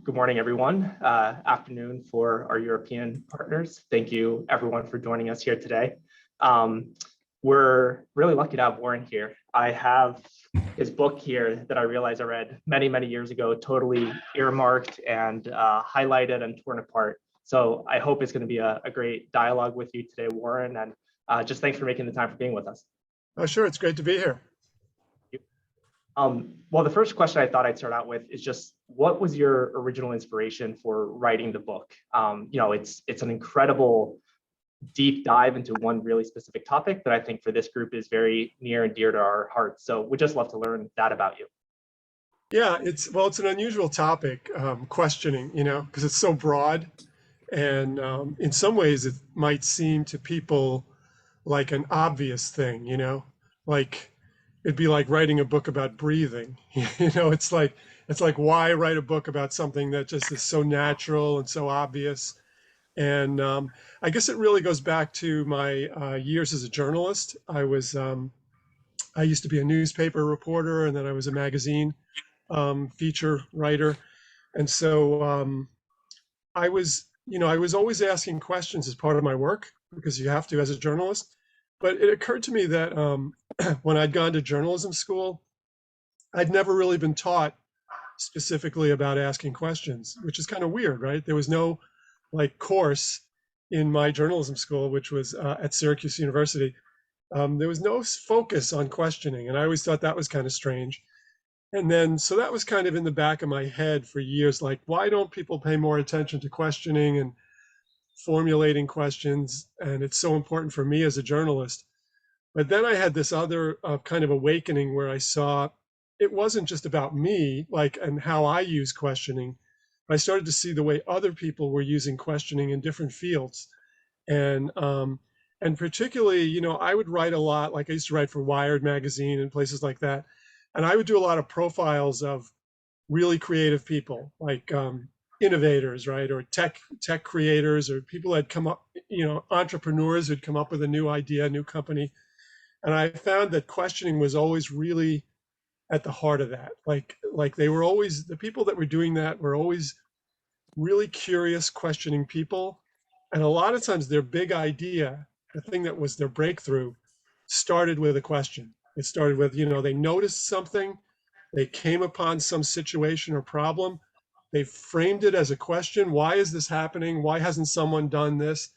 Good morning, everyone. Afternoon for our European partners. Thank you, everyone, for joining us here today. We're really lucky to have Warren here. I have his book here that I realized I read many, many years ago, totally earmarked and highlighted and torn apart. So I hope it's going to be a great dialogue with you today, Warren. And just thanks for making the time for being with us. Oh, sure. It's great to be here. Well, the first question I thought I'd start out with is just what was your original inspiration for writing the book? It's an incredible deep dive into one really specific topic that I think for this group is very near and dear to our hearts. So we'd just love to learn that about you. Yeah, it's an unusual topic, questioning, because it's so broad. And in some ways, it might seem to people like an obvious thing, like it'd be like writing a book about breathing. It's like why write a book about something that just is so natural and so obvious? And I guess it really goes back to my years as a journalist. I used to be a newspaper reporter, and then I was a magazine feature writer. And so I was always asking questions as part of my work, because you have to as a journalist. But it occurred to me that when I'd gone to journalism school, I'd never really been taught specifically about asking questions, which is kind of weird, right? There was no course in my journalism school, which was at Syracuse University. There was no focus on questioning, and I always thought that was kind of strange. And then, so that was kind of in the back of my head for years, like, why don't people pay more attention to questioning and formulating questions? And it's so important for me as a journalist. But then I had this other kind of awakening where I saw it wasn't just about me, and how I use questioning. I started to see the way other people were using questioning in different fields. And particularly, I would write a lot, like I used to write for Wired magazine and places like that. And I would do a lot of profiles of really creative people, like innovators, right? Or tech creators, or people that had come up, entrepreneurs who'd come up with a new idea, a new company. And I found that questioning was always really at the heart of that. Like they were always, the people that were doing that were always really curious, questioning people. And a lot of times their big idea, the thing that was their breakthrough, started with a question. It started with, they noticed something, they came upon some situation or problem, they framed it as a question. Why is this happening? Why hasn't someone done this?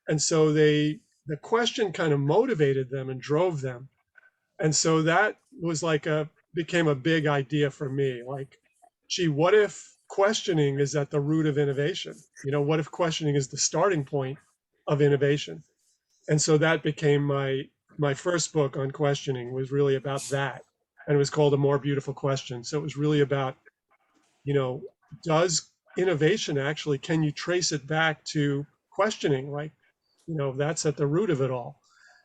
And so the question kind of motivated them and drove them. And so that was became a big idea for me. Like, gee, what if questioning is at the root of innovation? What if questioning is the starting point of innovation? And so that became my first book on questioning, was really about that. And it was called A More Beautiful Question. So it was really about, does innovation actually, can you trace it back to questioning? That's at the root of it all.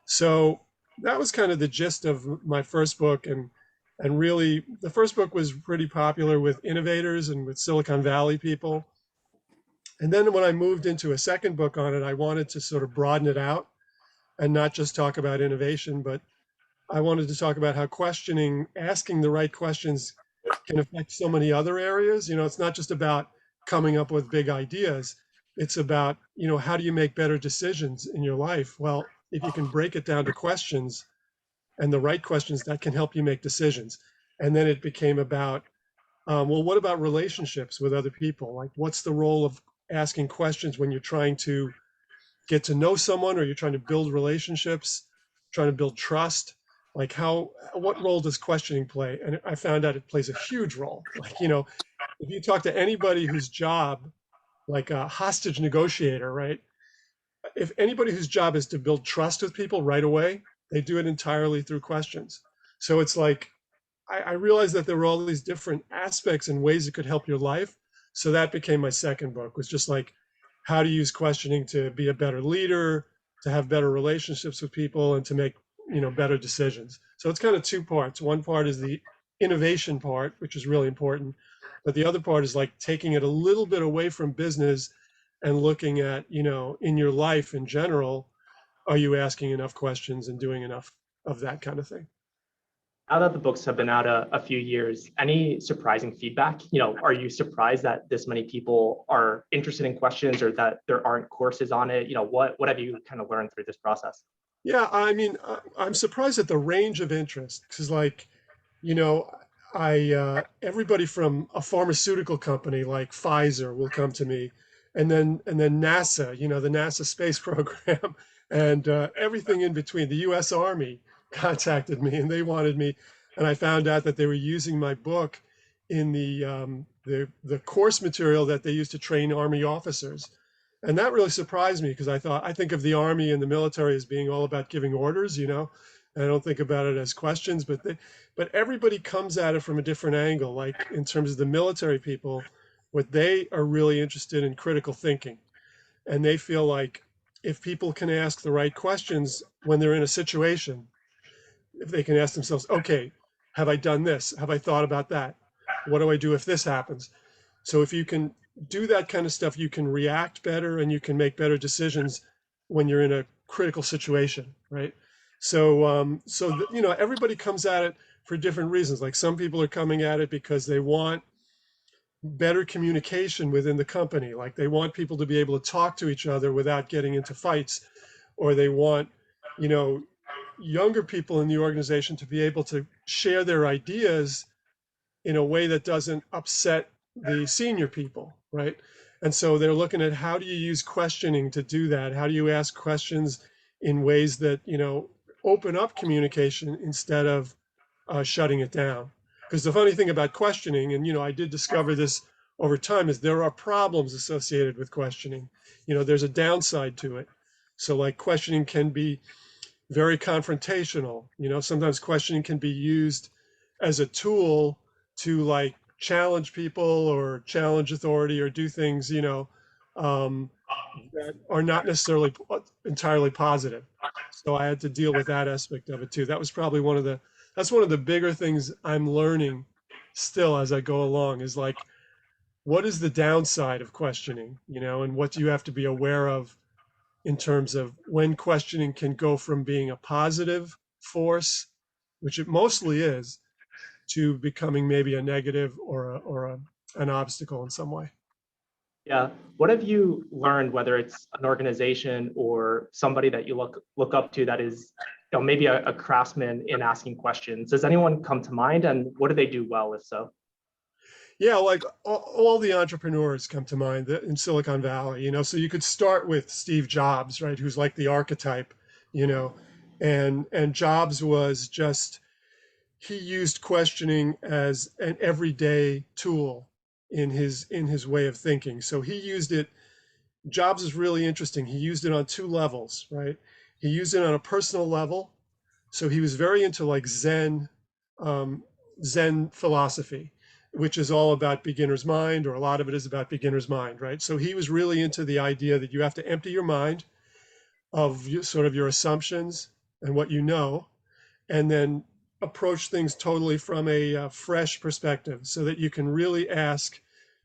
So that was kind of the gist of my first book. And really, the first book was pretty popular with innovators and with Silicon Valley people. And then when I moved into a second book on it, I wanted to sort of broaden it out and not just talk about innovation, but I wanted to talk about how questioning, asking the right questions, can affect so many other areas. It's not just about coming up with big ideas. It's about, how do you make better decisions in your life? Well, if you can break it down to questions, and the right questions, that can help you make decisions. And then it became about, well, what about relationships with other people? Like, what's the role of asking questions when you're trying to get to know someone, or you're trying to build relationships, trying to build trust? Like, what role does questioning play? And I found out it plays a huge role. If you talk to anybody whose job, like a hostage negotiator, right? If anybody whose job is to build trust with people right away, they do it entirely through questions. So it's like, I realized that there were all these different aspects and ways it could help your life. So that became my second book, was just like how to use questioning to be a better leader, to have better relationships with people, and to make, better decisions. So it's kind of two parts. One part is the innovation part, which is really important. But the other part is like taking it a little bit away from business and looking at, in your life in general, are you asking enough questions and doing enough of that kind of thing? Now that the books have been out a few years, any surprising feedback? Are you surprised that this many people are interested in questions or that there aren't courses on it? What have you kind of learned through this process? Yeah, I mean, I'm surprised at the range of interest because, like, you know, I everybody from a pharmaceutical company like Pfizer will come to me, and then NASA, the NASA space program, and everything in between. The U.S. Army contacted me, and they wanted me, and I found out that they were using my book in the course material that they used to train Army officers. And that really surprised me because I think of the Army and the military as being all about giving orders, and I don't think about it as questions, but everybody comes at it from a different angle. Like in terms of the military people, what they are really interested in critical thinking. And they feel like if people can ask the right questions when they're in a situation, if they can ask themselves, okay, have I done this? Have I thought about that? What do I do if this happens? So if you can do that kind of stuff, you can react better and you can make better decisions when you're in a critical situation, right? So everybody comes at it for different reasons. Like some people are coming at it because they want better communication within the company. Like they want people to be able to talk to each other without getting into fights, or they want, you know, younger people in the organization to be able to share their ideas in a way that doesn't upset the senior people, right? And so they're looking at how do you use questioning to do that? How do you ask questions in ways that, open up communication instead of shutting it down? Because the funny thing about questioning, and, I did discover this over time, is there are problems associated with questioning. There's a downside to it. So like questioning can be very confrontational. Sometimes questioning can be used as a tool to like challenge people or challenge authority or do things, um, that are not necessarily entirely positive. So I had to deal with that aspect of it too. That was probably that's one of the bigger things I'm learning still as I go along is like, what is the downside of questioning, and what do you have to be aware of in terms of when questioning can go from being a positive force, which it mostly is, to becoming maybe a negative or an obstacle in some way. Yeah. What have you learned, whether it's an organization or somebody that you look up to that is, maybe a craftsman in asking questions? Does anyone come to mind, and what do they do well, if so? Yeah, like all the entrepreneurs come to mind in Silicon Valley, so you could start with Steve Jobs, right, who's like the archetype, you know, and Jobs was just he used questioning as an everyday tool in his way of thinking. So he used it. Jobs is really interesting. He used it on two levels, right? He used it on a personal level. So he was very into like um, Zen philosophy, which is all about beginner's mind, or a lot of it is about beginner's mind, right? So he was really into the idea that you have to empty your mind of sort of your assumptions and what you know, and then approach things totally from a fresh perspective so that you can really ask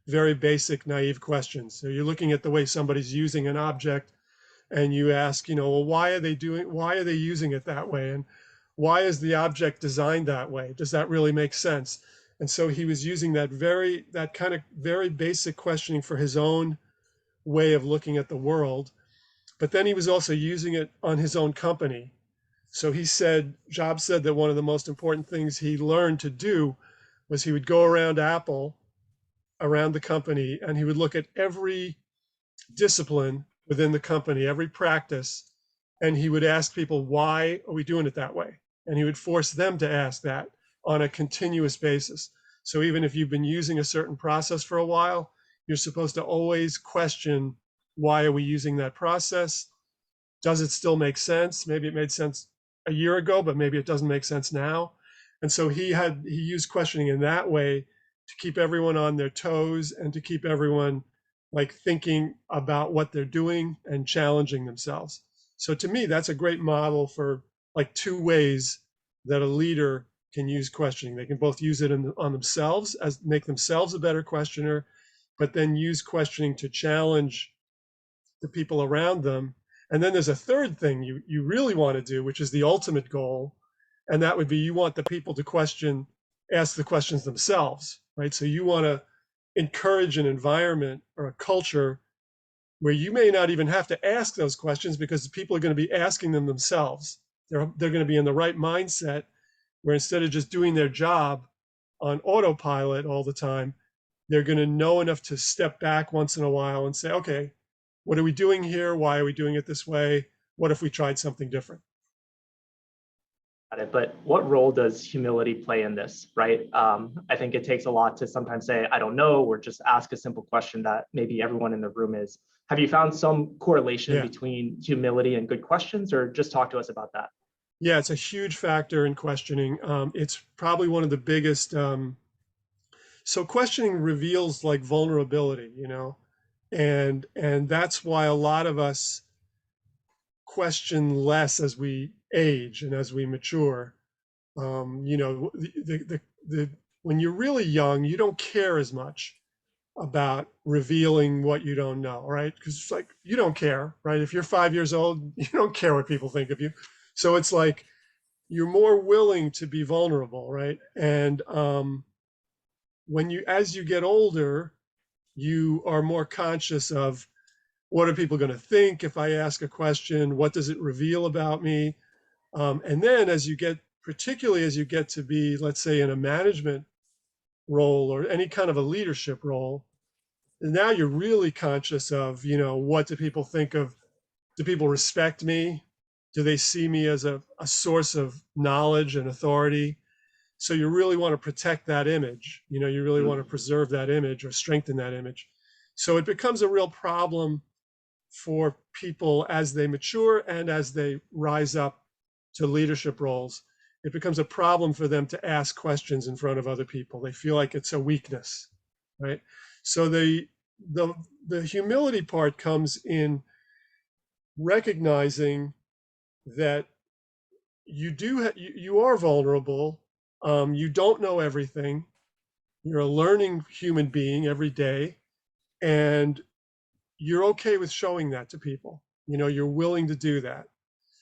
very basic, naive questions. So you're looking at the way somebody's using an object and you ask, well, why are they using it that way? And why is the object designed that way? Does that really make sense? And so he was using that kind of very basic questioning for his own way of looking at the world. But then he was also using it on his own company. So Jobs said that one of the most important things he learned to do was he would go around Apple, around the company, and he would look at every discipline within the company, every practice, and he would ask people, why are we doing it that way? And he would force them to ask that on a continuous basis. So even if you've been using a certain process for a while, you're supposed to always question, why are we using that process? Does it still make sense? Maybe it made sense a year ago, but maybe it doesn't make sense now. And so he used questioning in that way to keep everyone on their toes and to keep everyone like thinking about what they're doing and challenging themselves. So to me, that's a great model for like two ways that a leader can use questioning. They can both use it on themselves as make themselves a better questioner, but then use questioning to challenge the people around them. And then there's a third thing you really want to do, which is the ultimate goal, And that would be, you want the people to ask the questions themselves, right? So you want to encourage an environment or a culture where you may not even have to ask those questions because people are going to be asking them themselves. They're going to be in the right mindset where instead of just doing their job on autopilot all the time, they're going to know enough to step back once in a while and say, okay, what are we doing here? Why are we doing it this way? What if we tried something different? But what role does humility play in this, right? I think it takes a lot to sometimes say, I don't know, or just ask a simple question that maybe everyone in the room is. Have you found some correlation Yeah. between humility and good questions, or just talk to us about that? Yeah, it's a huge factor in questioning. It's probably one of the biggest. So questioning reveals like vulnerability, and that's why a lot of us question less as we age and as we mature. The when you're really young, you don't care as much about revealing what you don't know, right? Because it's like you don't care, right? If you're 5 years old, you don't care what people think of you. So it's like you're more willing to be vulnerable, right? And as you get older, you are more conscious of what are people going to think if I ask a question? What does it reveal about me? And then particularly as you get to be, let's say, in a management role or any kind of a leadership role, and now you're really conscious of, what do people think of? Do people respect me? Do they see me as a source of knowledge and authority? So you really want to protect that image. You really want to preserve that image or strengthen that image. So it becomes a real problem for people as they mature and as they rise up to leadership roles. It becomes a problem for them to ask questions in front of other people. They feel like it's a weakness, right? So the the humility part comes in recognizing that you are vulnerable. You don't know everything. You're a learning human being every day, and you're okay with showing that to people. You're willing to do that.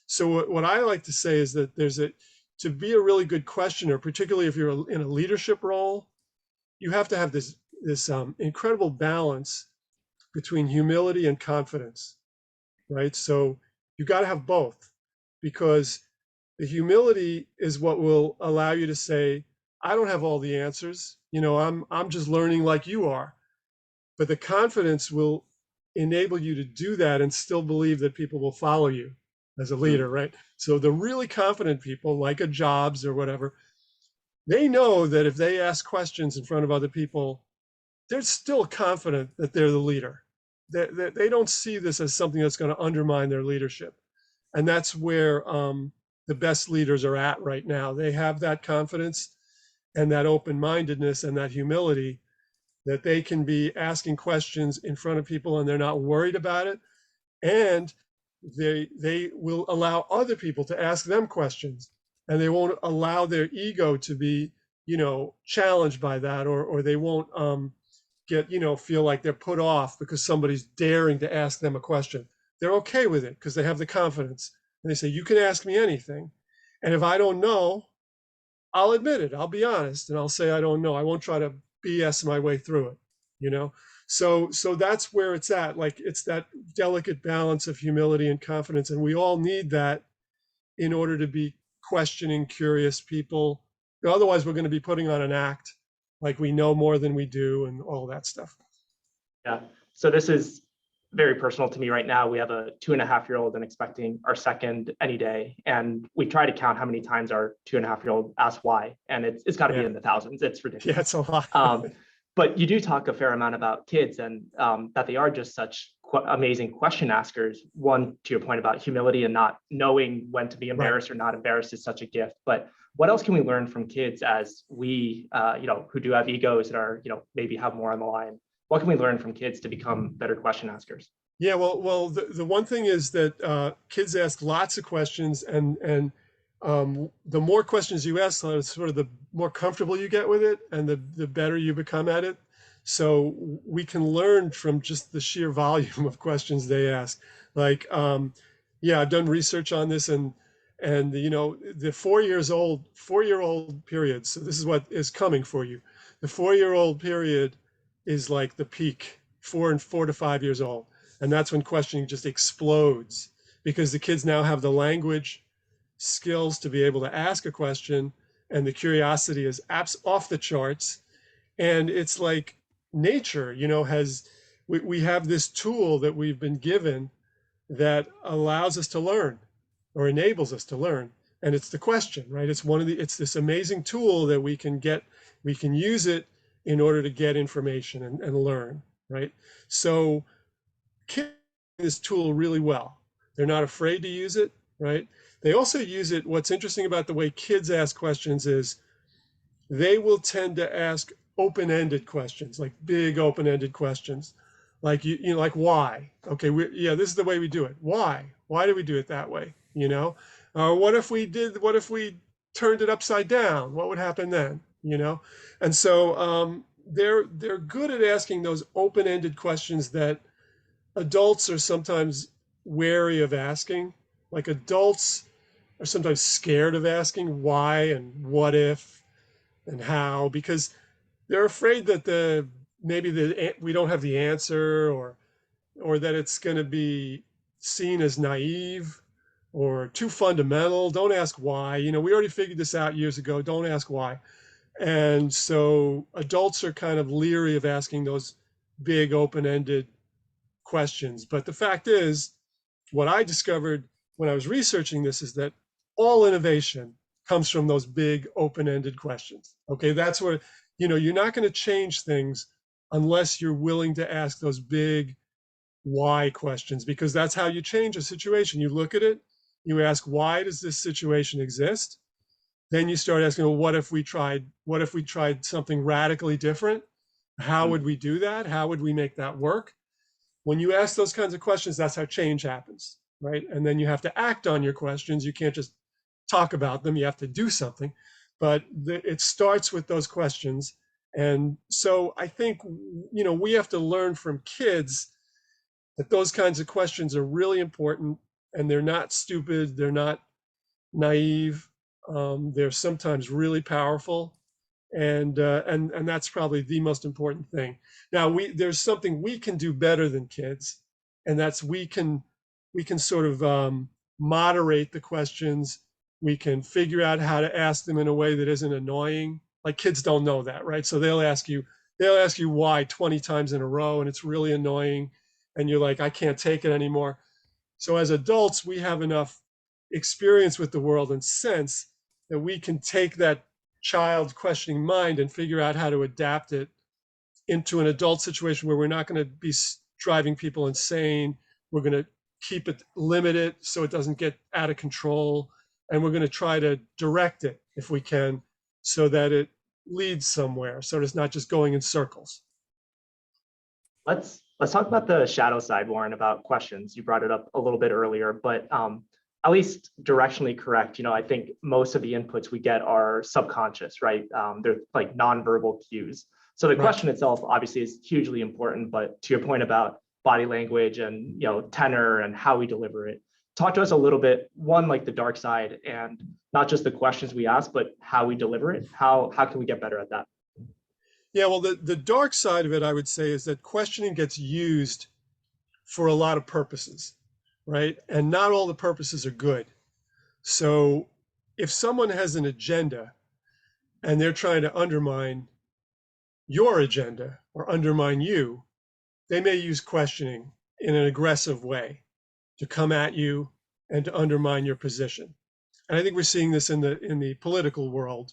So what I like to say is that to be a really good questioner, particularly if you're in a leadership role, you have to have this incredible balance between humility and confidence, right? So you got to have both, because the humility is what will allow you to say, I don't have all the answers. I'm just learning like you are. But the confidence will enable you to do that and still believe that people will follow you as a leader, right? So the really confident people, like a Jobs or whatever, they know that if they ask questions in front of other people, they're still confident that they're the leader. They don't see this as something that's going to undermine their leadership. And that's where the best leaders are at right now. They have that confidence and that open-mindedness and that humility that they can be asking questions in front of people and they're not worried about it. And they will allow other people to ask them questions, and they won't allow their ego to be, challenged by that, or they won't feel like they're put off because somebody's daring to ask them a question. They're okay with it because they have the confidence. And they say, you can ask me anything. And if I don't know, I'll admit it. I'll be honest and I'll say I don't know. I won't try to BS my way through it, you know? So that's where it's at. Like it's that delicate balance of humility and confidence. And we all need that in order to be questioning, curious people. Otherwise, we're going to be putting on an act like we know more than we do and all that stuff. Yeah. So this is very personal to me right now. We have a 2.5-year-old and expecting our second any day. And we try to count how many times our 2.5-year-old asks why. And it's got to be in the thousands. It's ridiculous. Yeah, it's a lot. But you do talk a fair amount about kids and that they are just such amazing question askers. One, to your point about humility and not knowing when to be embarrassed or not embarrassed is such a gift. But what else can we learn from kids as we, who do have egos that are, maybe have more on the line? What can we learn from kids to become better question askers? Yeah, well, the one thing is that kids ask lots of questions, and the more questions you ask, sort of the more comfortable you get with it, and the better you become at it. So we can learn from just the sheer volume of questions they ask. Like, yeah, I've done research on this, and And the 4-year-old period. So this is what is coming for you. The 4-year-old period is like the peak, 4 to 5 years old. And that's when questioning just explodes because the kids now have the language skills to be able to ask a question, and the curiosity is off the charts. And it's like nature, we have this tool that we've been given that allows us to learn or enables us to learn. And it's the question, right? It's this amazing tool that we can use it in order to get information and learn, right? So kids use this tool really well. They're not afraid to use it, right? They also use it. What's interesting about the way kids ask questions is they will tend to ask open-ended questions, like big open-ended questions, like like why? Okay, this is the way we do it. Why? Why do we do it that way? Or what if we turned it upside down? What would happen then? And so they're good at asking those open-ended questions that adults are sometimes wary of asking. Like adults are sometimes scared of asking why and what if and how, because they're afraid that maybe we don't have the answer, or that it's going to be seen as naive or too fundamental. Don't ask why. We already figured this out years ago. Don't ask why. And so adults are kind of leery of asking those big open-ended questions. But the fact is, what I discovered when I was researching this is that all innovation comes from those big open-ended questions. Okay, that's where, you're not going to change things unless you're willing to ask those big why questions, because that's how you change a situation. You look at it, you ask, why does this situation exist? Then you start asking, well, what if we tried something radically different? How would we do that? How would we make that work? When you ask those kinds of questions, that's how change happens, right? And then you have to act on your questions. You can't just talk about them. You have to do something. But it starts with those questions. And so I think, we have to learn from kids that those kinds of questions are really important, and they're not stupid. They're not naive. They're sometimes really powerful, and that's probably the most important thing. Now, there's something we can do better than kids, and that's we can sort of moderate the questions. We can figure out how to ask them in a way that isn't annoying. Like kids don't know that, right? So they'll ask you why 20 times in a row, and it's really annoying, and you're like, I can't take it anymore. So as adults, we have enough experience with the world and sense that we can take that child questioning mind and figure out how to adapt it into an adult situation where we're not going to be driving people insane. We're going to keep it limited so it doesn't get out of control. And we're going to try to direct it if we can so that it leads somewhere, so it's not just going in circles. Let's talk about the shadow side, Warren, about questions. You brought it up a little bit earlier, but at least directionally correct. I think most of the inputs we get are subconscious, right? They're like nonverbal cues. So the question itself obviously is hugely important, but to your point about body language and tenor and how we deliver it, talk to us a little bit, one, like the dark side, and not just the questions we ask, but how we deliver it. How can we get better at that? Yeah, well, the dark side of it, I would say, is that questioning gets used for a lot of purposes, right? And not all the purposes are good. So if someone has an agenda and they're trying to undermine your agenda or undermine you, they may use questioning in an aggressive way to come at you and to undermine your position. And I think we're seeing this in the political world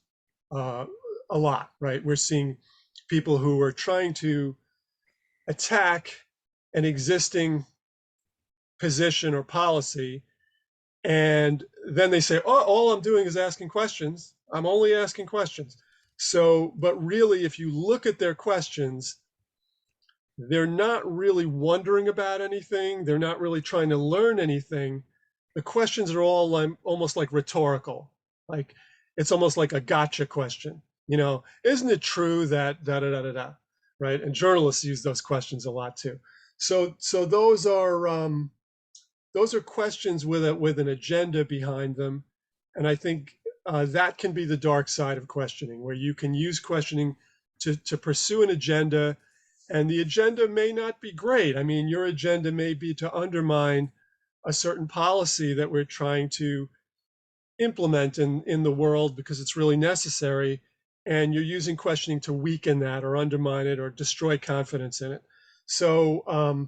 a lot, right? We're seeing people who are trying to attack an existing position or policy, and then they say, oh, all I'm doing is asking questions. I'm only asking questions. So, but really, if you look at their questions, they're not really wondering about anything. They're not really trying to learn anything. The questions are all almost like rhetorical. Like it's almost like a gotcha question. Isn't it true that da da da da da, right? And journalists use those questions a lot too. So those are questions with an agenda behind them, And I think that can be the dark side of questioning, where you can use questioning to pursue an agenda, and the agenda may not be great. I mean, your agenda may be to undermine a certain policy that we're trying to implement in the world because it's really necessary, and you're using questioning to weaken that or undermine it or destroy confidence in it. So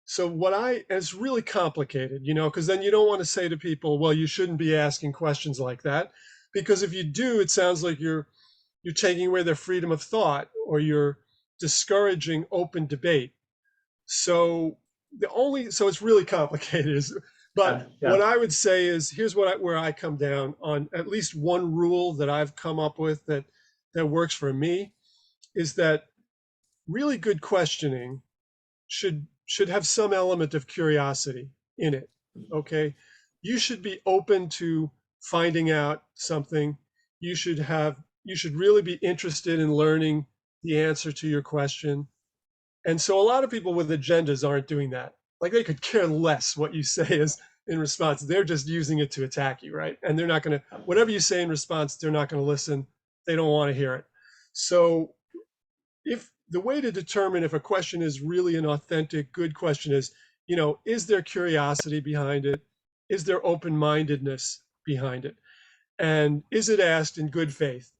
so what it's really complicated, because then you don't want to say to people, well, you shouldn't be asking questions like that, because if you do, it sounds like you're taking away their freedom of thought, or you're discouraging open debate. So so it's really complicated. But what Yeah. I would say is, here's where I come down on at least one rule that I've come up with that works for me, is that really good questioning should have some element of curiosity in it. Okay, you should be open to finding out something. You should really be interested in learning the answer to your question. And so a lot of people with agendas aren't doing that. Like, they could care less what you say is in response. They're just using it to attack you, right? And they're not going to, whatever you say in response, they're not going to listen. They don't want to hear it. So if the way to determine if a question is really an authentic, good question is, is there curiosity behind it? Is there open-mindedness behind it? And is it asked in good faith,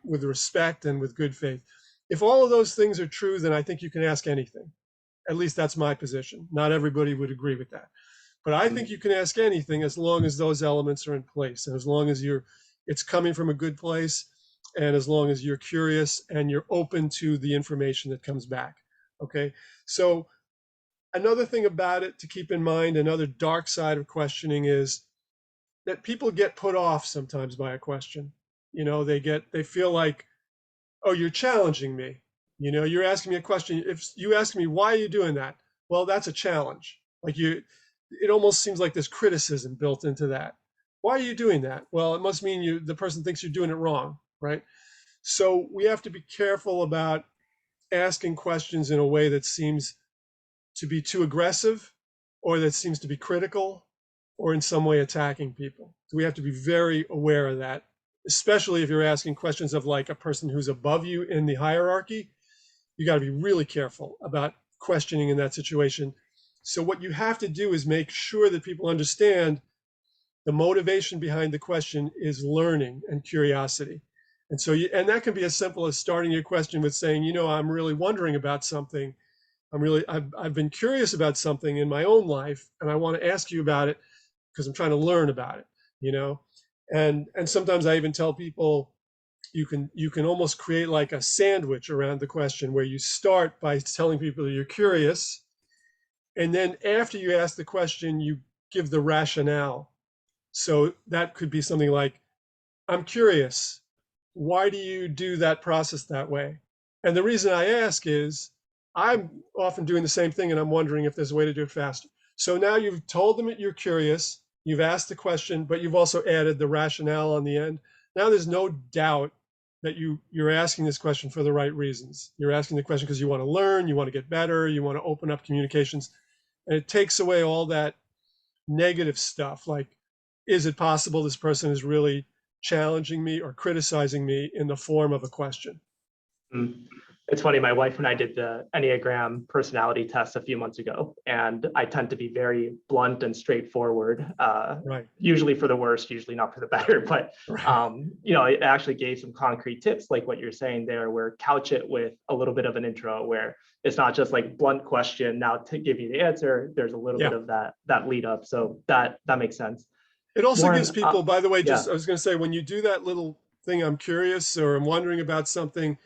with respect and with good faith? If all of those things are true, then I think you can ask anything. At least that's my position. Not everybody would agree with that. But I think you can ask anything as long as those elements are in place, and as long as it's coming from a good place, and as long as you're curious and you're open to the information that comes back. Okay. So another thing about it to keep in mind, another dark side of questioning, is that people get put off sometimes by a question. They feel like, oh, you're challenging me. You're asking me a question. If you ask me, why are you doing that? Well, that's a challenge. It almost seems like there's criticism built into that. Why are you doing that? Well, it must mean the person thinks you're doing it wrong, right? So we have to be careful about asking questions in a way that seems to be too aggressive, or that seems to be critical, or in some way attacking people. So we have to be very aware of that, especially if you're asking questions of like a person who's above you in the hierarchy. You got to be really careful about questioning in that situation. So what you have to do is make sure that people understand the motivation behind the question is learning and curiosity. And that can be as simple as starting your question with saying, I'm really wondering about something. I've been curious about something in my own life, and I want to ask you about it because I'm trying to learn about it, and sometimes I even tell people, you can almost create like a sandwich around the question, where you start by telling people you're curious, and then after you ask the question, you give the rationale. So that could be something like, I'm curious, why do you do that process that way? And the reason I ask is, I'm often doing the same thing, and I'm wondering if there's a way to do it faster. So now you've told them that you're curious, you've asked the question, but you've also added the rationale on the end. Now there's no doubt that you're asking this question for the right reasons. You're asking the question because you want to learn, you want to get better, you want to open up communications. And it takes away all that negative stuff, like, is it possible this person is really challenging me or criticizing me in the form of a question? Mm. It's funny, my wife and I did the Enneagram personality test a few months ago, and I tend to be very blunt and straightforward, Right, usually for the worst, usually not for the better. But right. it actually gave some concrete tips, like what you're saying there, where couch it with a little bit of an intro, where it's not just like blunt question. Now to give you the answer, there's a little bit Yeah. of that lead up. So that makes sense. It also gives Warren, people, by the way, yeah. just I was going to say, when you do that little thing, I'm curious or I'm wondering about something,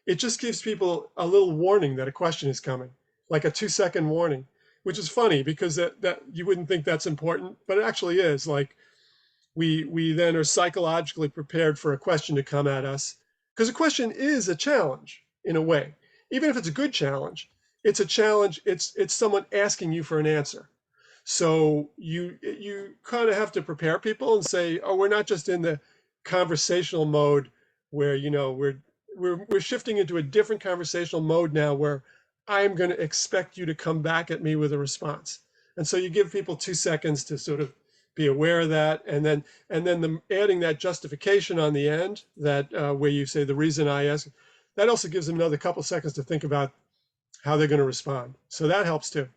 it just gives people a little warning that a question is coming, like a 2-second warning, which is funny because that you wouldn't think that's important, but it actually is. Like, we then are psychologically prepared for a question to come at us, because a question is a challenge in a way. Even if it's a good challenge, it's a challenge. It's someone asking you for an answer. So you kind of have to prepare people and say, oh, we're not just in the conversational mode where we're shifting into a different conversational mode now, where I'm going to expect you to come back at me with a response. And so you give people 2 seconds to sort of be aware of that, and then adding that justification on the end, that where you say the reason I ask, that also gives them another couple seconds to think about how they're going to respond. So that helps too.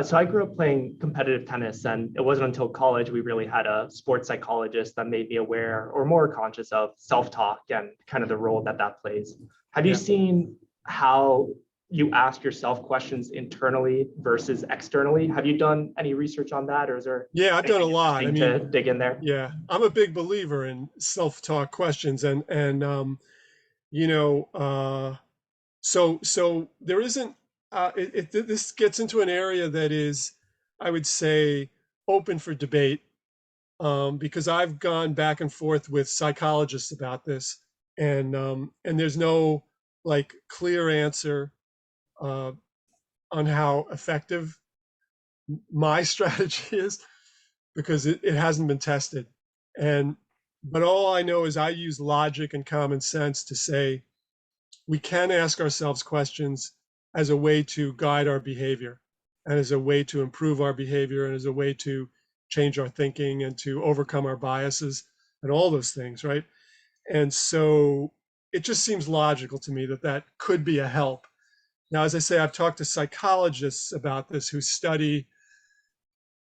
So I grew up playing competitive tennis, and it wasn't until college we really had a sports psychologist that made me aware or more conscious of self-talk and kind of the role that that plays. Have you Yeah. seen how you ask yourself questions internally versus externally? Have you done any research on that, or is there Yeah, I've done a anything lot. I interesting mean, to dig in there? yeah, I'm a big believer in self-talk questions, and you know, so there isn't. This gets into an area that is, I would say, open for debate, because I've gone back and forth with psychologists about this, and there's no like clear answer uh, on how effective my strategy is, because it hasn't been tested. And but all I know is I use logic and common sense to say we can ask ourselves questions as a way to guide our behavior, and as a way to improve our behavior, and as a way to change our thinking and to overcome our biases and all those things, right? And so it just seems logical to me that that could be a help. Now, as I say, I've talked to psychologists about this who study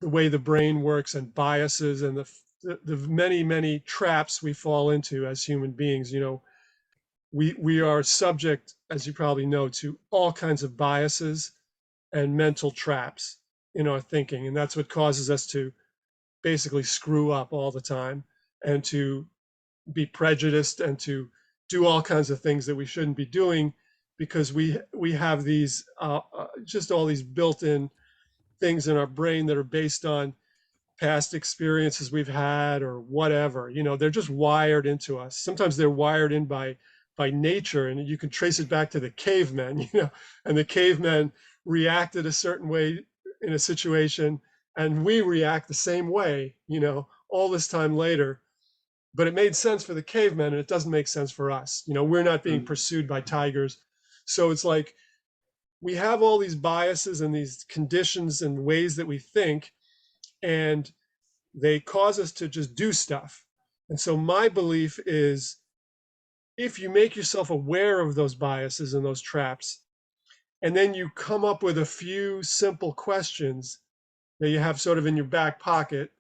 the way the brain works and biases and the many traps we fall into as human beings. We are subject, as you probably know, to all kinds of biases and mental traps in our thinking, and that's what causes us to basically screw up all the time, and to be prejudiced, and to do all kinds of things that we shouldn't be doing, because we have these just all these built-in things in our brain that are based on past experiences we've had or whatever. They're just wired into us. Sometimes they're wired in by nature, and you can trace it back to the cavemen. And the cavemen reacted a certain way in a situation, and we react the same way, all this time later. But it made sense for the cavemen, and it doesn't make sense for us. We're not being Mm. pursued by tigers. So it's like we have all these biases and these conditions and ways that we think, and they cause us to just do stuff. And so my belief is, if you make yourself aware of those biases and those traps, and then you come up with a few simple questions that you have sort of in your back pocket,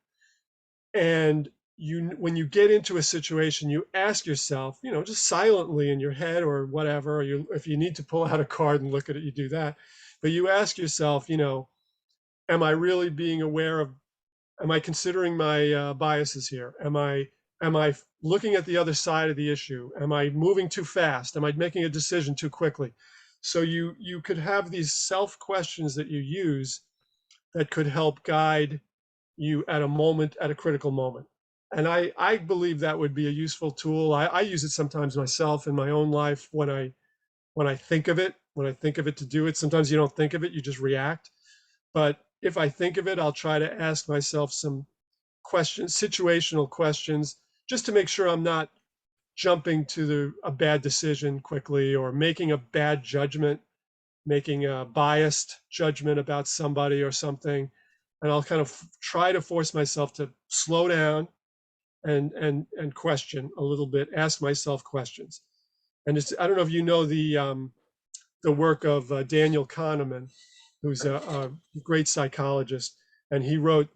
and when you get into a situation, you ask yourself, just silently in your head or whatever, or if you need to pull out a card and look at it, you do that. But you ask yourself, am I really being aware of, am I considering my biases here? Am I looking at the other side of the issue? Am I moving too fast? Am I making a decision too quickly? So you could have these self questions that you use that could help guide you at a critical moment. And I believe that would be a useful tool. I use it sometimes myself in my own life when I think of it, to do it. Sometimes you don't think of it, you just react. But if I think of it, I'll try to ask myself some questions, situational questions, just to make sure I'm not jumping to a bad decision quickly, or making a bad judgment, making a biased judgment about somebody or something. And I'll kind of try to force myself to slow down and question a little bit, ask myself questions. And I don't know if you know the work of Daniel Kahneman, who's a great psychologist, and he wrote,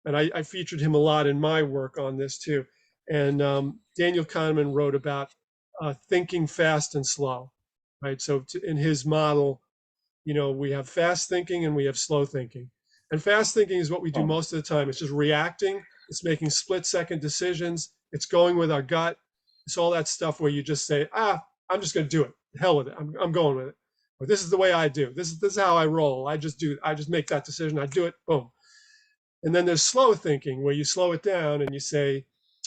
and I featured him a lot in my work on this too. And Daniel Kahneman wrote about thinking fast and slow, right? So in his model, we have fast thinking and we have slow thinking. And fast thinking is what we do most of the time. It's just reacting. It's making split-second decisions. It's going with our gut. It's all that stuff where you just say, I'm just going to do it. Hell with it. I'm going with it. Or this is the way I do. This is how I roll. I just make that decision. I do it. Boom. And then there's slow thinking, where you slow it down and you say,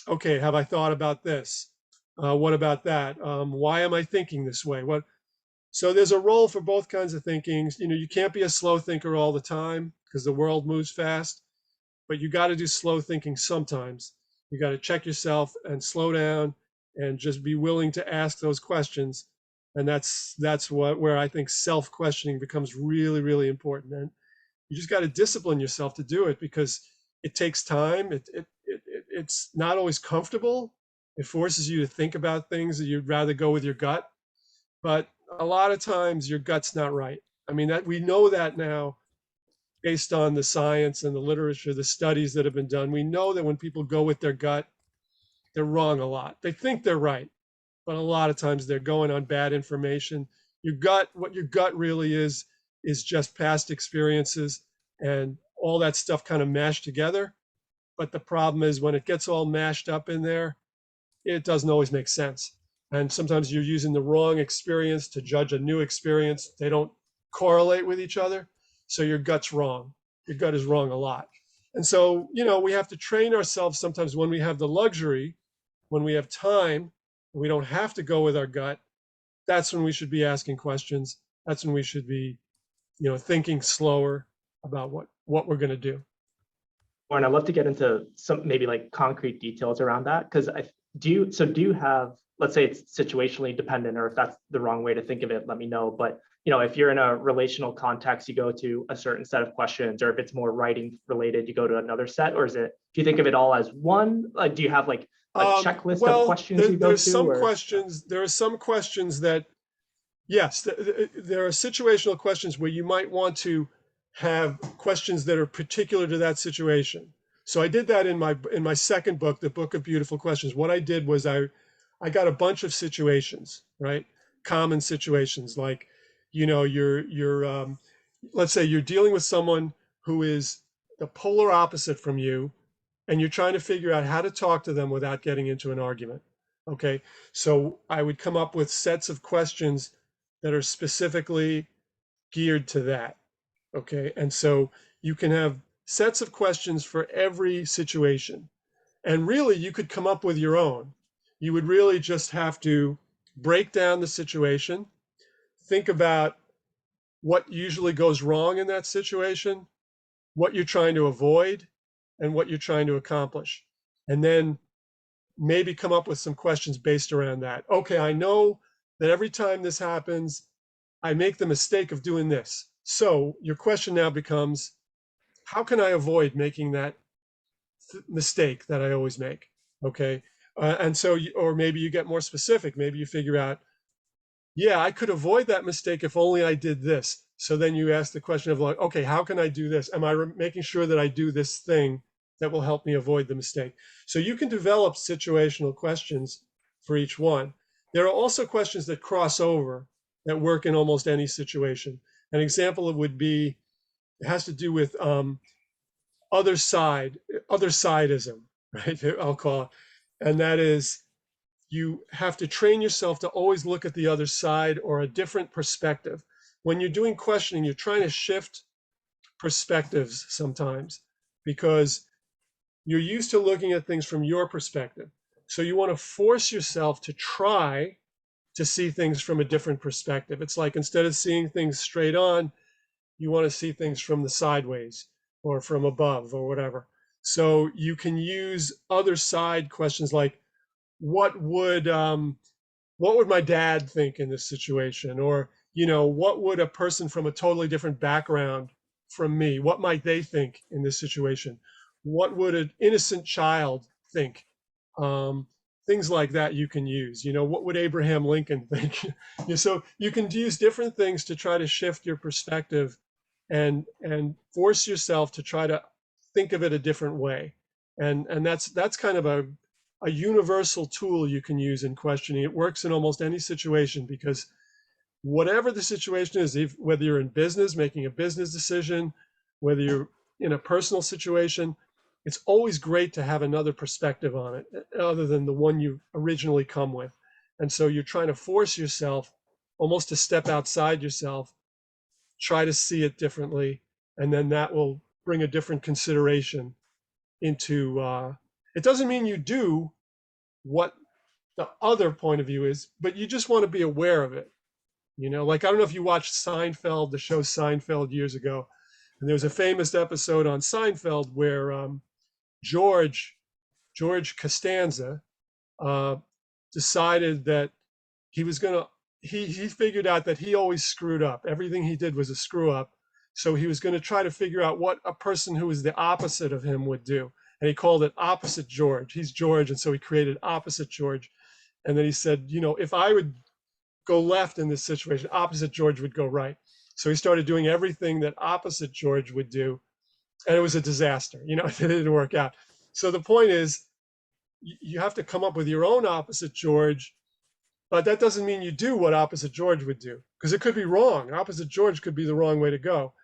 okay, have I thought about this? What about that? Why am I thinking this way? So there's a role for both kinds of thinking. You can't be a slow thinker all the time, because the world moves fast, but you got to do slow thinking sometimes. You got to check yourself and slow down, and just be willing to ask those questions. And that's where I think self-questioning becomes really, really important. And you just got to discipline yourself to do it, because It takes time. It's not always comfortable. It forces you to think about things that you'd rather go with your gut. But a lot of times your gut's not right. I mean, that we know that now based on the science and the literature, the studies that have been done. We know that when people go with their gut, they're wrong a lot. They think they're right, but a lot of times they're going on bad information. Your gut, what your gut really is just past experiences and all that stuff kind of mashed together. But the problem is when it gets all mashed up in there, it doesn't always make sense. And sometimes you're using the wrong experience to judge a new experience. They don't correlate with each other. So your gut's wrong. Your gut is wrong a lot. And so, we have to train ourselves sometimes when we have the luxury, when we have time, we don't have to go with our gut. That's when we should be asking questions. That's when we should be, thinking slower about what we're going to do. Warren, I'd love to get into some maybe like concrete details around that because do you have, let's say it's situationally dependent, or if that's the wrong way to think of it, let me know. But if you're in a relational context, you go to a certain set of questions, or if it's more writing related, you go to another set, or do you think of it all as one? Like, do you have like a checklist of questions you go there's to? some questions. There are some questions that, yes, there are situational questions where you might want to have questions that are particular to that situation. So I did that in my second book, The Book of Beautiful Questions. What I did was I got a bunch of situations, right? Common situations like, you're let's say you're dealing with someone who is the polar opposite from you, and you're trying to figure out how to talk to them without getting into an argument. Okay, so I would come up with sets of questions that are specifically geared to that. Okay, and so you can have sets of questions for every situation. And really, you could come up with your own. You would really just have to break down the situation, think about what usually goes wrong in that situation, what you're trying to avoid, and what you're trying to accomplish. And then maybe come up with some questions based around that. Okay, I know that every time this happens, I make the mistake of doing this. So your question now becomes, how can I avoid making that mistake that I always make? Okay. And so, or maybe you get more specific. Maybe you figure out, yeah, I could avoid that mistake if only I did this. So then you ask the question of like, okay, how can I do this? Am I making sure that I do this thing that will help me avoid the mistake? So you can develop situational questions for each one. There are also questions that cross over that work in almost any situation. An example would be, it has to do with other sideism, right? I'll call it. And that is, you have to train yourself to always look at the other side or a different perspective. When you're doing questioning, you're trying to shift perspectives sometimes because you're used to looking at things from your perspective. So you want to force yourself to try to see things from a different perspective. It's like instead of seeing things straight on, you want to see things from the sideways or from above or whatever. So you can use other side questions like, what would my dad think in this situation? Or, what would a person from a totally different background from me, what might they think in this situation? What would an innocent child think? Things like that you can use. What would Abraham Lincoln think? So you can use different things to try to shift your perspective and force yourself to try to think of it a different way. And that's kind of a universal tool you can use in questioning. It works in almost any situation because whatever the situation is, whether you're in business, making a business decision, whether you're in a personal situation, it's always great to have another perspective on it other than the one you originally come with. And so you're trying to force yourself almost to step outside yourself, try to see it differently, and then that will bring a different consideration into it doesn't mean you do what the other point of view is, but you just want to be aware of it. Like, I don't know if you watched Seinfeld, the show Seinfeld years ago, and there's a famous episode on Seinfeld where George Costanza decided that he was gonna he figured out that he always screwed up. Everything he did was a screw up. So he was going to try to figure out what a person who was the opposite of him would do. And he called it opposite George. He's George. And so he created opposite George. And then he said, if I would go left in this situation, opposite George would go right. So he started doing everything that opposite George would do. And it was a disaster. It didn't work out. So the point is, you have to come up with your own opposite George, but that doesn't mean you do what opposite George would do, because it could be wrong. Opposite George could be the wrong way to go,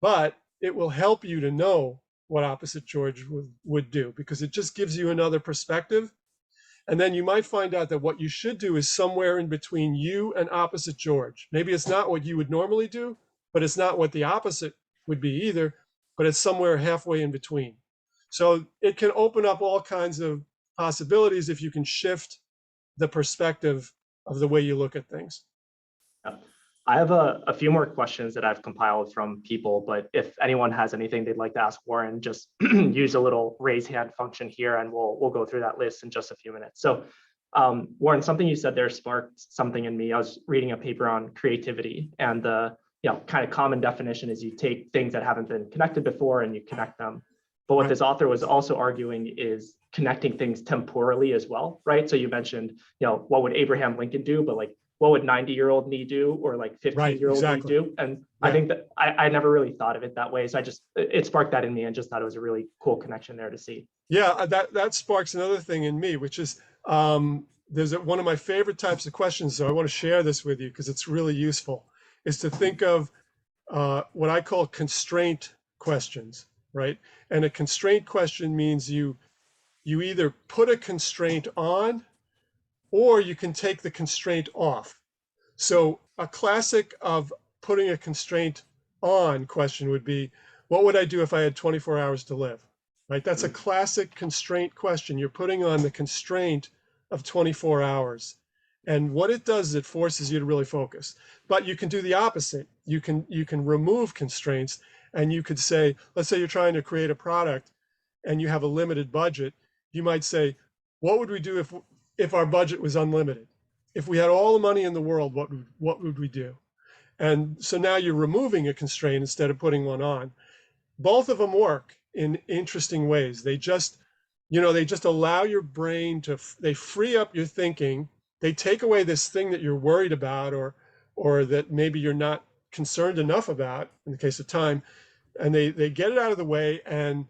but it will help you to know what opposite George would do, because it just gives you another perspective. And then you might find out that what you should do is somewhere in between you and opposite George. Maybe it's not what you would normally do, but it's not what the opposite would be either, but it's somewhere halfway in between. So it can open up all kinds of possibilities if you can shift the perspective of the way you look at things. Yeah. I have a few more questions that I've compiled from people, but if anyone has anything they'd like to ask Warren, just use a little raise hand function here and we'll go through that list in just a few minutes. So Warren, something you said there sparked something in me. I was reading a paper on creativity, and the kind of common definition is you take things that haven't been connected before and you connect them. But what this author was also arguing is connecting things temporally as well, right? So you mentioned, what would Abraham Lincoln do, but like, what would 90-year-old me do, or like 15-year-old me do? And I think that I never really thought of it that way. So it sparked that in me and just thought it was a really cool connection there to see. Yeah, that sparks another thing in me, which is there's one of my favorite types of questions. So I want to share this with you because it's really useful, is to think of what I call constraint questions, right? And a constraint question means you either put a constraint on or you can take the constraint off. So a classic of putting a constraint on question would be, what would I do if I had 24 hours to live? Right? That's a classic constraint question. You're putting on the constraint of 24 hours. And what it does is it forces you to really focus. But you can do the opposite. You can remove constraints, and you could say, let's say you're trying to create a product and you have a limited budget. You might say, what would we do if our budget was unlimited? If we had all the money in the world, what would we do? And so now you're removing a constraint instead of putting one on. Both of them work in interesting ways. They just allow your brain they free up your thinking. They take away this thing that you're worried about or that maybe you're not concerned enough about in the case of time, and they get it out of the way, and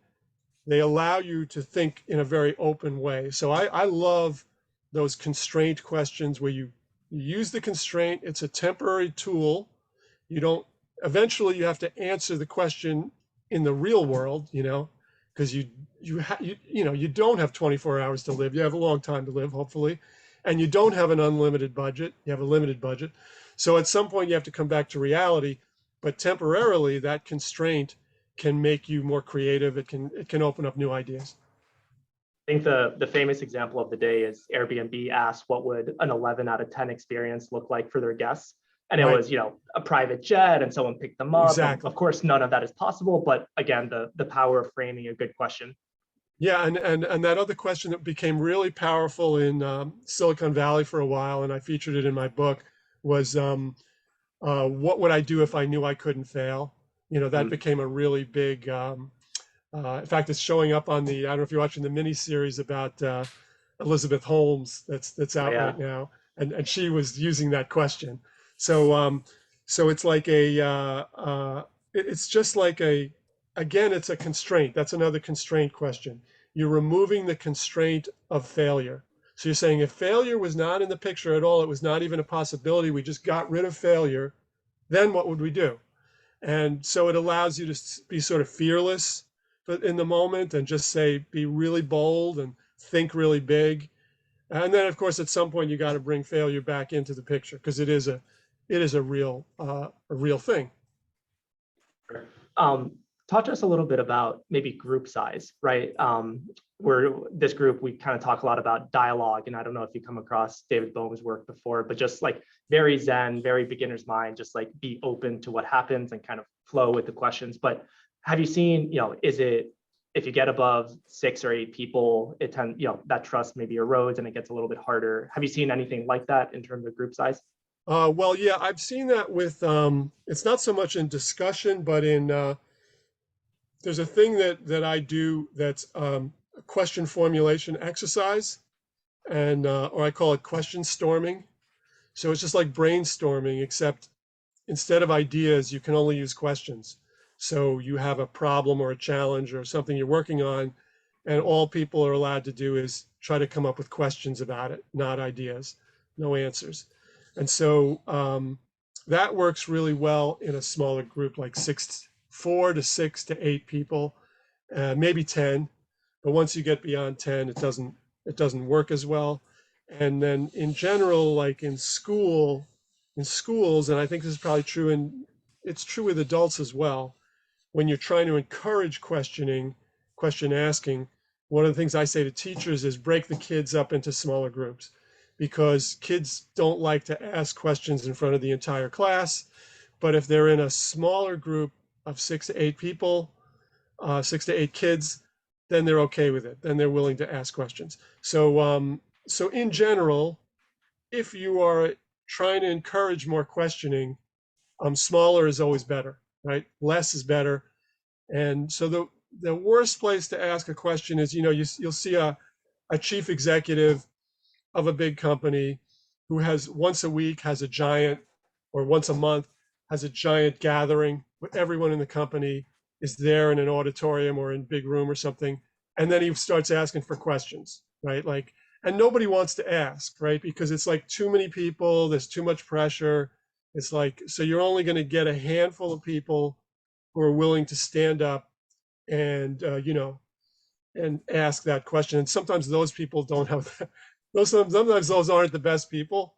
they allow you to think in a very open way. So I love those constraint questions where you use the constraint. It's a temporary tool. Eventually you have to answer the question in the real world, because you don't have 24 hours to live. You have a long time to live, hopefully, and you don't have an unlimited budget. You have a limited budget. So at some point you have to come back to reality, but temporarily that constraint can make you more creative. It can open up new ideas. I think the famous example of the day is Airbnb asked what would an 11 out of 10 experience look like for their guests. And it was, a private jet and someone picked them up. Exactly. Of course, none of that is possible. But again, the power of framing a good question. Yeah, and that other question that became really powerful in Silicon Valley for a while, and I featured it in my book, was what would I do if I knew I couldn't fail? That became a really big, in fact, it's showing up on I don't know if you're watching the mini series about Elizabeth Holmes that's out right now. And she was using that question. So it's like it's just like again, it's a constraint. That's another constraint question. You're removing the constraint of failure. So you're saying if failure was not in the picture at all, it was not even a possibility, we just got rid of failure, then what would we do? And so it allows you to be sort of fearless in the moment and just be really bold and think really big. And then, of course, at some point, you got to bring failure back into the picture because it is a real thing. Talk to us a little bit about maybe group size, right? Where this group, we kind of talk a lot about dialogue, and I don't know if you come across David Bohm's work before, but just like very Zen, very beginner's mind, just like be open to what happens and kind of flow with the questions. But have you seen, is it, if you get above 6 or 8 people, it tends, that trust maybe erodes and it gets a little bit harder. Have you seen anything like that in terms of group size? Well, yeah, I've seen that with, it's not so much in discussion, but in, there's a thing that I do that's a question formulation exercise, and or I call it question storming. So it's just like brainstorming, except instead of ideas, you can only use questions. So you have a problem or a challenge or something you're working on, and all people are allowed to do is try to come up with questions about it, not ideas, no answers. And so that works really well in a smaller group, like 4 to 6 to 8 people, maybe 10. But once you get beyond 10, it doesn't work as well. And then in general, like in schools, and I think this is probably true it's true with adults as well, when you're trying to encourage questioning, question asking, one of the things I say to teachers is break the kids up into smaller groups, because kids don't like to ask questions in front of the entire class. But if they're in a smaller group of 6 to 8 people, 6 to 8 kids, then they're okay with it. Then they're willing to ask questions. So in general, if you are trying to encourage more questioning, smaller is always better, right? Less is better. And so the worst place to ask a question is, you'll see a chief executive of a big company who has once a week has a giant, or once a month has a giant gathering with everyone in the company is there in an auditorium or in big room or something. And then he starts asking for questions, right? Like, and nobody wants to ask, right? Because it's like too many people, there's too much pressure. It's like, so you're only going to get a handful of people who are willing to stand up and, and ask that question. And sometimes those people don't have, sometimes those aren't the best people,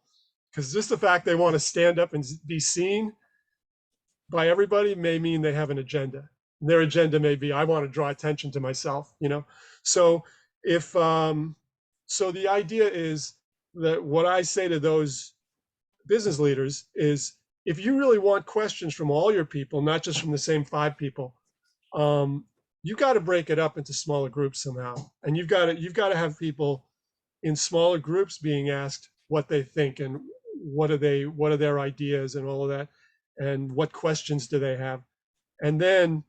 because just the fact they want to stand up and be seen by everybody may mean they have an agenda. Their agenda may be, I want to draw attention to myself. So if, so the idea is that what I say to those business leaders is, if you really want questions from all your people, not just from the same 5 people, um, you got to break it up into smaller groups somehow, and you've got to have people in smaller groups being asked what they think, and what are their ideas and all of that, and what questions do they have, and then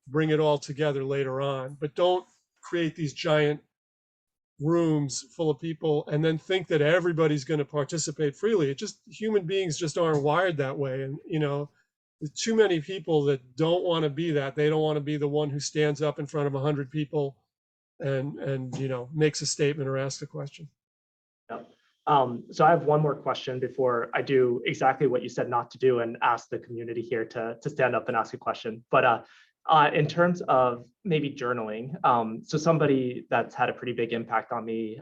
bring it all together later on. But don't create these giant rooms full of people and then think that everybody's going to participate freely. It just, human beings just aren't wired that way. And there's too many people that don't want to be that. They don't want to be the one who stands up in front of 100 people and makes a statement or asks a question. Yeah. So I have one more question before I do exactly what you said not to do and ask the community here to stand up and ask a question. But in terms of maybe journaling, so somebody that's had a pretty big impact on me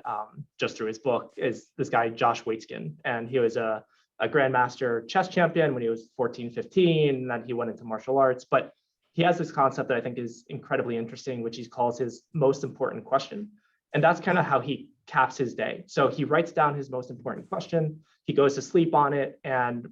just through his book is this guy, Josh Waitzkin. And he was a grandmaster chess champion when he was 14, 15, and then he went into martial arts. But he has this concept that I think is incredibly interesting, which he calls his most important question. And that's kind of how he caps his day. So he writes down his most important question, he goes to sleep on it, and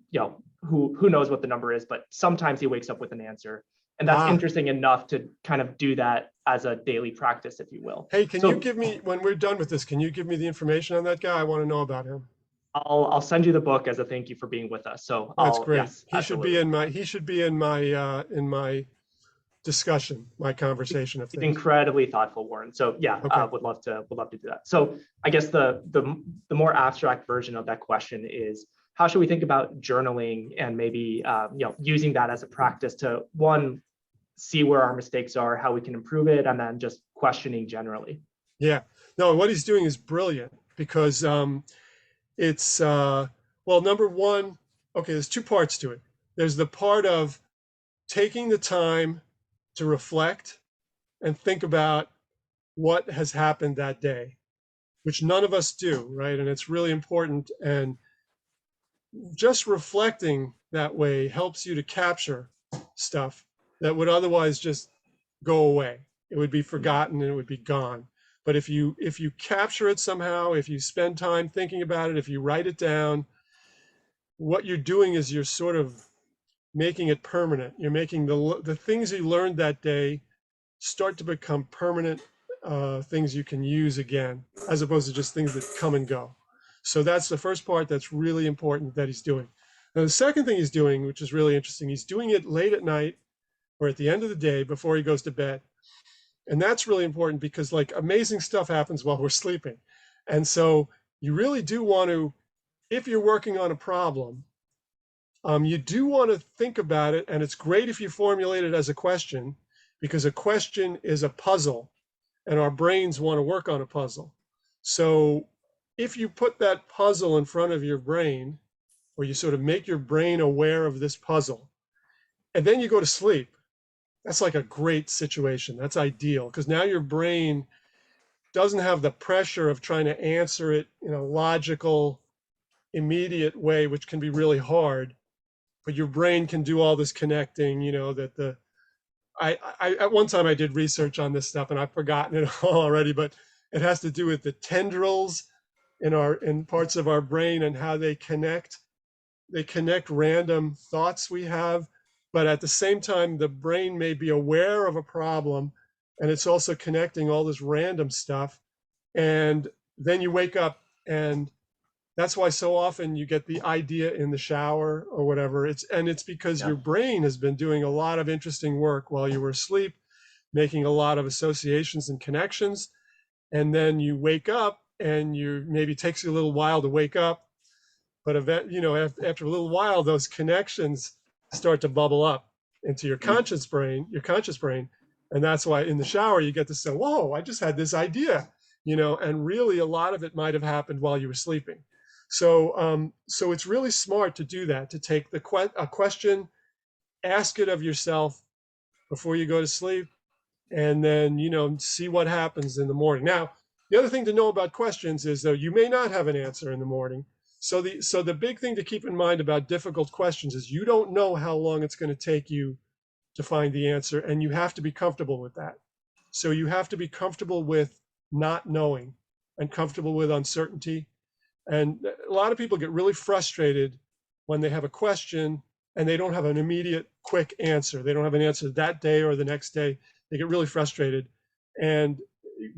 who knows what the number is, but sometimes he wakes up with an answer. And that's interesting enough to kind of do that as a daily practice, if you will. Hey, can you give me, when we're done with this, can you give me the information on that guy? I want to know about him. I'll send you the book as a thank you for being with us. So That's great. Yes, He absolutely. should be in my discussion, my conversation of He's things. incredibly thoughtful, Warren. So yeah, Okay. would love to do that. So I guess the more abstract version of that question is, how should we think about journaling and maybe using that as a practice to, one, see where our mistakes are, how we can improve it, and then just questioning generally. Yeah. No, what he's doing is brilliant, because it's well, number one, okay, there's 2 parts to it. There's the part of taking the time to reflect and think about what has happened that day, which none of us do, right? And it's really important. And just reflecting that way helps you to capture stuff that would otherwise just go away. It would be forgotten and it would be gone. But if you capture it somehow, if you spend time thinking about it, if you write it down, what you're doing is you're sort of making it permanent. You're making the things you learned that day start to become permanent things you can use again, as opposed to just things that come and go. So that's the first part that's really important that he's doing. Now, the second thing he's doing, which is really interesting, he's doing it late at night or at the end of the day before he goes to bed. And that's really important because like amazing stuff happens while we're sleeping. And so you really do want to, if you're working on a problem, you do want to think about it. And it's great if you formulate it as a question, because a question is a puzzle and our brains want to work on a puzzle. So if you put that puzzle in front of your brain, or you sort of make your brain aware of this puzzle, and then you go to sleep, that's like a great situation. That's ideal because now your brain doesn't have the pressure of trying to answer it in a logical, immediate way, which can be really hard. But your brain can do all this connecting, that I at one time I did research on this stuff and I've forgotten it all already, but it has to do with the tendrils in parts of our brain and how they connect. They connect random thoughts we have, but at the same time, the brain may be aware of a problem and it's also connecting all this random stuff. And then you wake up, and that's why so often you get the idea in the shower or whatever. It's because Yeah. your brain has been doing a lot of interesting work while you were asleep, making a lot of associations and connections. And then you wake up and you maybe takes you a little while to wake up, but after a little while, those connections start to bubble up into Mhm. your conscious brain. And that's why in the shower, you get to say, whoa, I just had this idea, and really a lot of it might have happened while you were sleeping. So it's really smart to do that, to take a question, ask it of yourself before you go to sleep, and then, see what happens in the morning. Now, the other thing to know about questions is, though, you may not have an answer in the morning. So the big thing to keep in mind about difficult questions is you don't know how long it's going to take you to find the answer, and you have to be comfortable with that. So you have to be comfortable with not knowing and comfortable with uncertainty. And a lot of people get really frustrated when they have a question and they don't have an immediate quick answer. They don't have an answer that day or the next day. They get really frustrated. And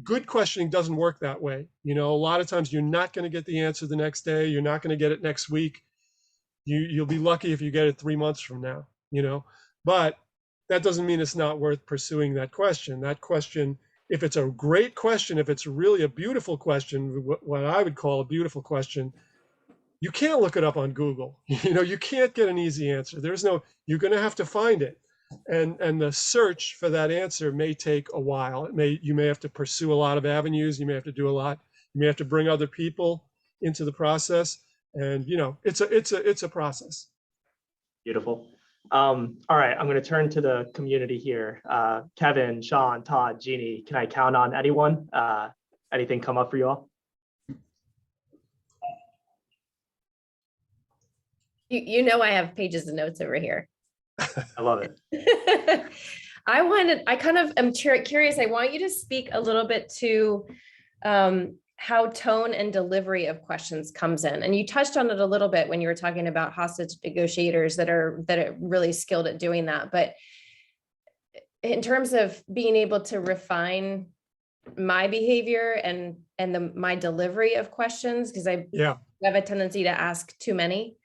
good questioning doesn't work that way. A lot of times you're not going to get the answer the next day. You're not going to get it next week. You'll be lucky if you get it 3 months from now. But that doesn't mean it's not worth pursuing that question. That question, if it's a great question, if it's really a beautiful question, what I would call a beautiful question, you can't look it up on Google. You can't get an easy answer. You're going to have to find it. And the search for that answer may take a while. You may have to pursue a lot of avenues. You may have to do a lot. You may have to bring other people into the process. And it's a process. Beautiful. All right, I'm going to turn to the community here. Kevin, Sean, Todd, Jeannie, can I count on anyone? Anything come up for you all? I have pages of notes over here. I love it. I kind of am curious. I want you to speak a little bit to how tone and delivery of questions comes in. And you touched on it a little bit when you were talking about hostage negotiators that are really skilled at doing that. But in terms of being able to refine my behavior and my delivery of questions, because I have a tendency to ask too many.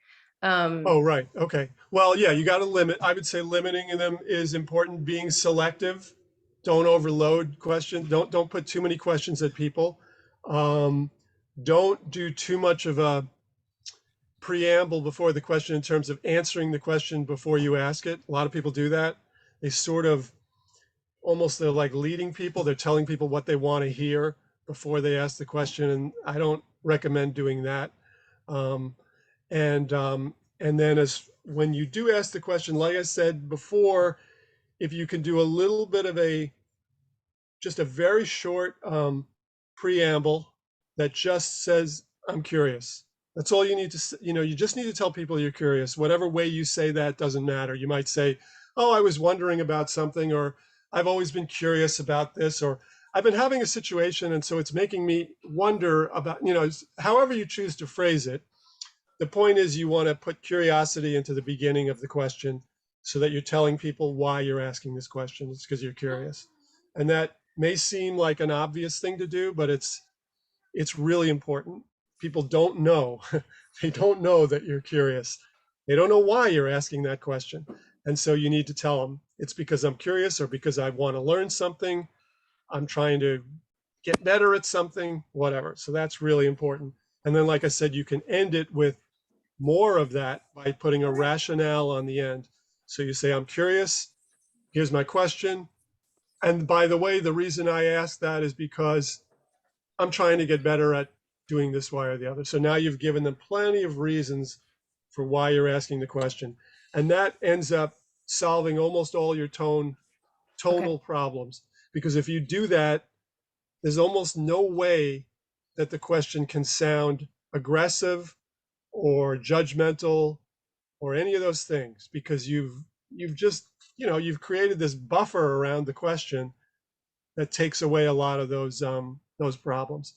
Oh, right. Okay. Well, yeah, you got to limit. I would say limiting them is important. Being selective. Don't overload questions. Don't put too many questions at people. Don't do too much of a preamble before the question in terms of answering the question before you ask it. A lot of people do that. They sort of they're like leading people. They're telling people what they want to hear before they ask the question. And I don't recommend doing that. And then when you do ask the question, like I said before, if you can do a little bit of just a very short preamble that just says, I'm curious. That's all you need to, you just need to tell people you're curious. Whatever way you say that doesn't matter. You might say, oh, I was wondering about something, or I've always been curious about this, or I've been having a situation, and so it's making me wonder about, however you choose to phrase it. The point is you want to put curiosity into the beginning of the question so that you're telling people why you're asking this question. It's because you're curious. And that may seem like an obvious thing to do, but it's really important. People don't know. They don't know that you're curious. They don't know why you're asking that question. And so you need to tell them it's because I'm curious or because I want to learn something. I'm trying to get better at something, whatever. So that's really important. And then, like I said, you can end it with more of that by putting a rationale on the end. So you say, I'm curious. Here's my question. And by the way, the reason I ask that is because I'm trying to get better at doing this, why or the other. So now you've given them plenty of reasons for why you're asking the question. And that ends up solving almost all your tonal problems. Because if you do that, there's almost no way that the question can sound aggressive or judgmental or any of those things, because you've just, you've created this buffer around the question that takes away a lot of those problems.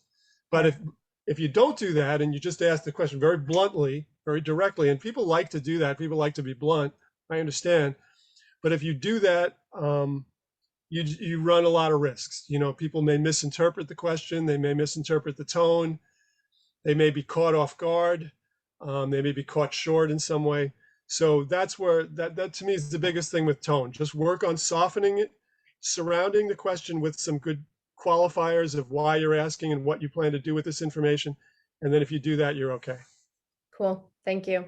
But if you don't do that and you just ask the question very bluntly, very directly, and people like to do that, people like to be blunt, I understand. But if you do that, you run a lot of risks. People may misinterpret the question, they may misinterpret the tone, they may be caught off guard, they may be caught short in some way. So that's where that to me is the biggest thing with tone. Just work on softening it, surrounding the question with some good qualifiers of why you're asking and what you plan to do with this information. And then if you do that, you're okay. Cool. Thank you.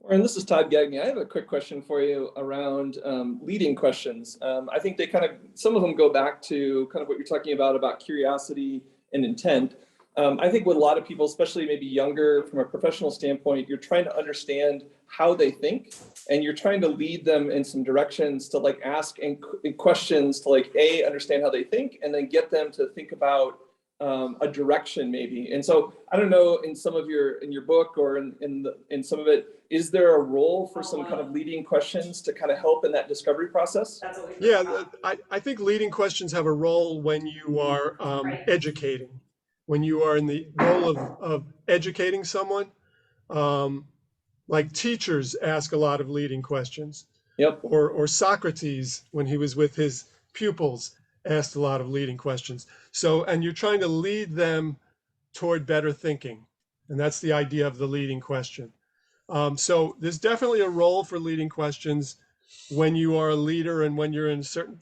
Warren, this is Todd Gagney. I have a quick question for you around leading questions. I think they some of them go back to kind of what you're talking about curiosity and intent. I think with a lot of people, especially maybe younger, from a professional standpoint, you're trying to understand how they think, and you're trying to lead them in some directions to ask questions to understand how they think, and then get them to think about a direction maybe. And so I don't know, in your book or in some of it, is there a role for some kind of leading questions to kind of help in that discovery process? Yeah, I think leading questions have a role when you are educating, when you are in the role of educating someone. Like teachers ask a lot of leading questions. Yep. Or Socrates, when he was with his pupils, asked a lot of leading questions. So, and you're trying to lead them toward better thinking. And that's the idea of the leading question. So there's definitely a role for leading questions when you are a leader and when you're in certain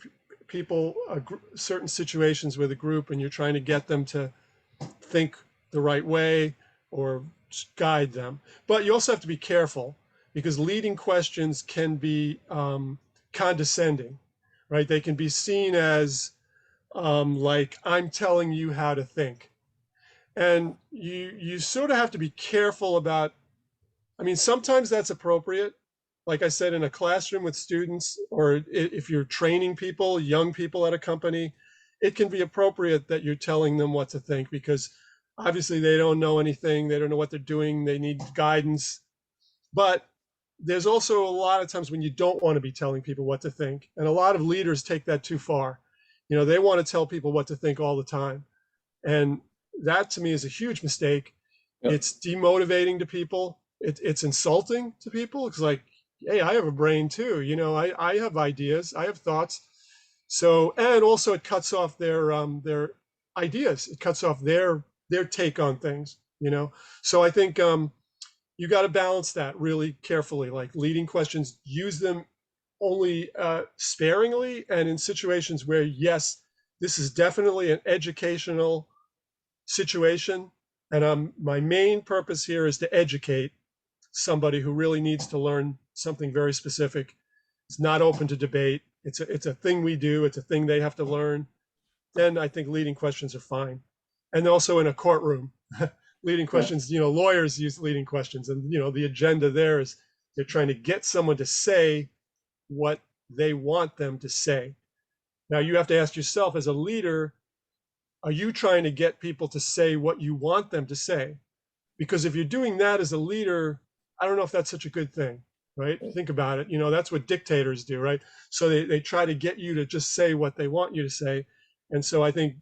certain situations with a group and you're trying to get them to think the right way or guide them. But you also have to be careful, because leading questions can be condescending, right? They can be seen as like, I'm telling you how to think. And you sort of have to be careful about, sometimes that's appropriate. Like I said, in a classroom with students, or if you're training people, young people at a company, it can be appropriate that you're telling them what to think, because obviously they don't know anything, they don't know what they're doing, they need guidance. But there's also a lot of times when you don't want to be telling people what to think. And a lot of leaders take that too far. They want to tell people what to think all the time. And that to me is a huge mistake. Yep. It's demotivating to people. It's insulting to people. It's like, hey, I have a brain too. I have ideas, I have thoughts. So, and also it cuts off their ideas. It cuts off their take on things, So I think you got to balance that really carefully. Like leading questions, use them only sparingly, and in situations where, yes, this is definitely an educational situation, and my main purpose here is to educate somebody who really needs to learn something very specific. It's not open to debate. It's a thing we do. It's a thing they have to learn. Then I think leading questions are fine. And also in a courtroom, leading questions, lawyers use leading questions, and the agenda there is they're trying to get someone to say what they want them to say. Now you have to ask yourself, as a leader, are you trying to get people to say what you want them to say? Because if you're doing that as a leader, I don't know if that's such a good thing, right? Think about it. That's what dictators do, right? So they try to get you to just say what they want you to say. And so I think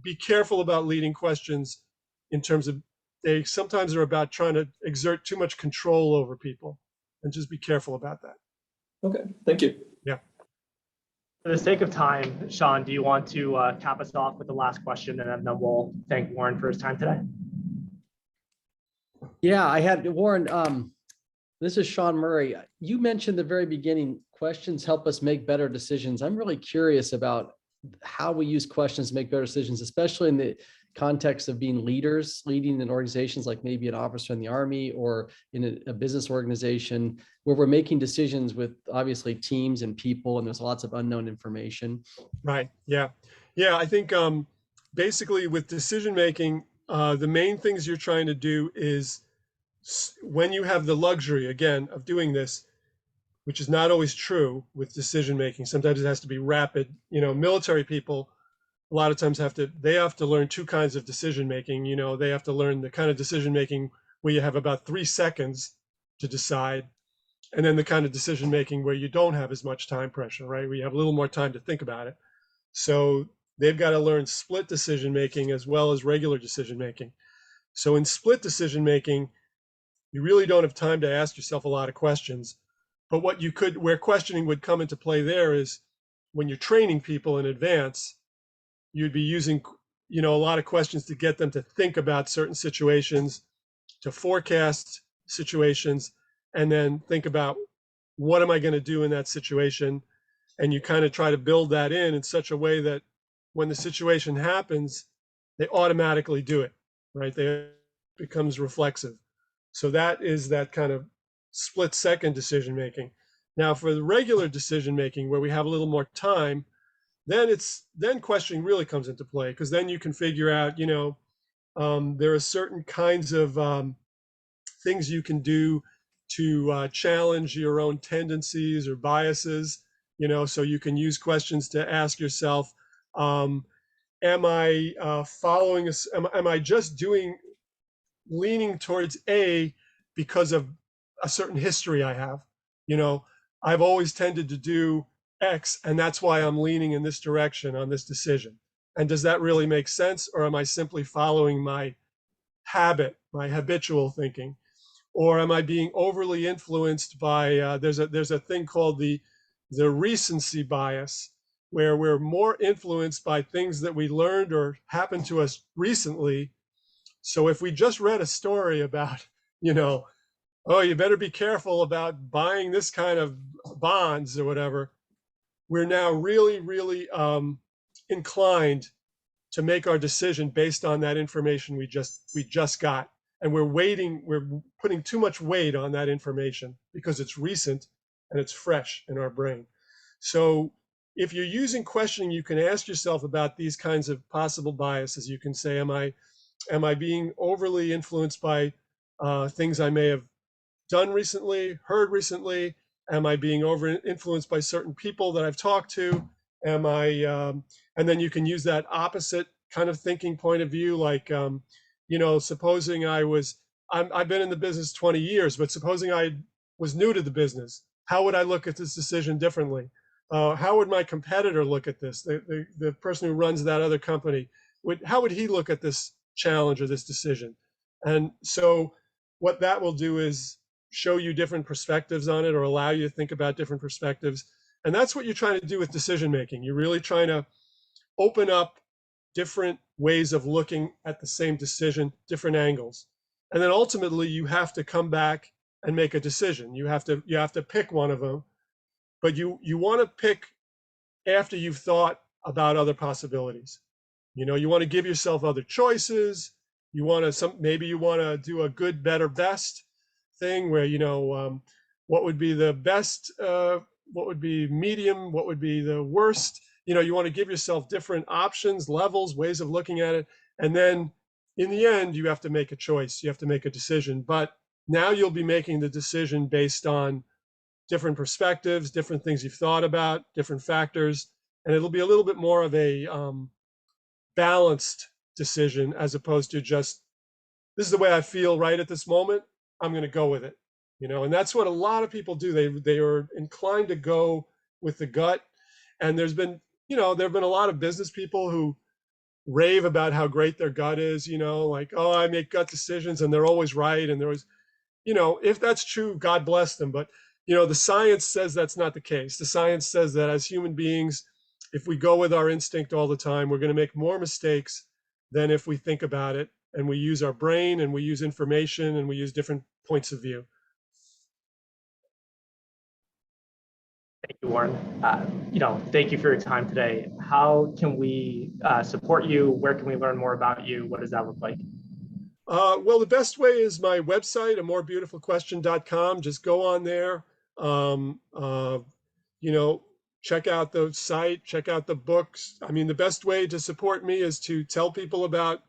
be careful about leading questions in terms of they sometimes are about trying to exert too much control over people, and just be careful about that. Okay, thank you. Yeah. For the sake of time, Sean, do you want to cap us off with the last question, and then we'll thank Warren for his time today? Yeah, I had Warren. This is Sean Murray. You mentioned at the very beginning, questions help us make better decisions. I'm really curious about how we use questions to make better decisions, especially in the context of being leaders, leading in organizations like maybe an officer in the Army or in a business organization where we're making decisions with obviously teams and people, and there's lots of unknown information. Right. Yeah. Yeah. I think basically with decision making, the main things you're trying to do is when you have the luxury, again, of doing this, which is not always true with decision making. Sometimes it has to be rapid. Military people a lot of times have to learn two kinds of decision making. They have to learn the kind of decision making where you have about 3 seconds to decide, and then the kind of decision making where you don't have as much time pressure, right? Where you have a little more time to think about it. So they've got to learn split decision making as well as regular decision making. So in split decision making, you really don't have time to ask yourself a lot of questions. But where questioning would come into play there is when you're training people in advance, you'd be using, a lot of questions to get them to think about certain situations, to forecast situations, and then think about what am I going to do in that situation? And you kind of try to build that in such a way that when the situation happens, they automatically do it, right? It becomes reflexive. So that is that kind of split second decision making. Now for the regular decision making where we have a little more time, then questioning really comes into play, because then you can figure out, there are certain kinds of things you can do to challenge your own tendencies or biases, so you can use questions to ask yourself, am I am I just leaning towards A because of a certain history I have? I've always tended to do X, and that's why I'm leaning in this direction on this decision. And does that really make sense? Or am I simply following my habit, my habitual thinking? Or am I being overly influenced by, there's a thing called the recency bias, where we're more influenced by things that we learned or happened to us recently. So if we just read a story about, oh, you better be careful about buying this kind of bonds or whatever, we're now really, really inclined to make our decision based on that information we just got. And we're putting too much weight on that information because it's recent and it's fresh in our brain. So if you're using questioning, you can ask yourself about these kinds of possible biases. You can say, am I being overly influenced by things I may have done recently, heard recently? Am I being over influenced by certain people that I've talked to? And then you can use that opposite kind of thinking point of view, like, supposing I've been in the business 20 years, but supposing I was new to the business, how would I look at this decision differently? How would my competitor look at this? The person who runs that other company, how would he look at this challenge or this decision? And so what that will do is show you different perspectives on it, or allow you to think about different perspectives. And that's what you're trying to do with decision making. You're really trying to open up different ways of looking at the same decision, different angles. And then ultimately you have to come back and make a decision. You have to pick one of them, but you want to pick after you've thought about other possibilities. You want to give yourself other choices. Maybe you want to do a good, better, best thing where, what would be the best, what would be medium, what would be the worst. You want to give yourself different options, levels, ways of looking at it. And then in the end, you have to make a choice. You have to make a decision. But now you'll be making the decision based on different perspectives, different things you've thought about, different factors. And it'll be a little bit more of a balanced decision, as opposed to just, this is the way I feel right at this moment, I'm going to go with it. And that's what a lot of people do. They are inclined to go with the gut. And there's been, there've been a lot of business people who rave about how great their gut is, like, oh, I make gut decisions and they're always right. And there was, if that's true, God bless them. But, the science says that's not the case. The science says that as human beings, if we go with our instinct all the time, we're going to make more mistakes than if we think about it and we use our brain, and we use information, and we use different points of view. Thank you, Warren. Thank you for your time today. How can we support you? Where can we learn more about you? What does that look like? Well, the best way is my website, amorebeautifulquestion.com. Just go on there. Check out the site, check out the books. I mean, the best way to support me is to tell people about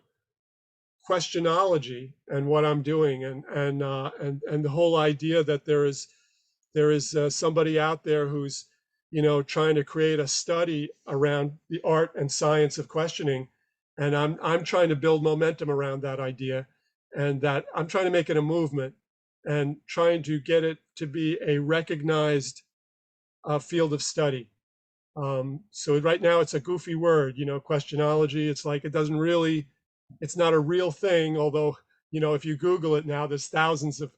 questionology and what I'm doing, and the whole idea that there is somebody out there who's trying to create a study around the art and science of questioning, and I'm trying to build momentum around that idea, and that I'm trying to make it a movement and trying to get it to be a recognized field of study. So right now it's a goofy word, questionology. It's like it's not a real thing. Although, if you Google it now, there's thousands of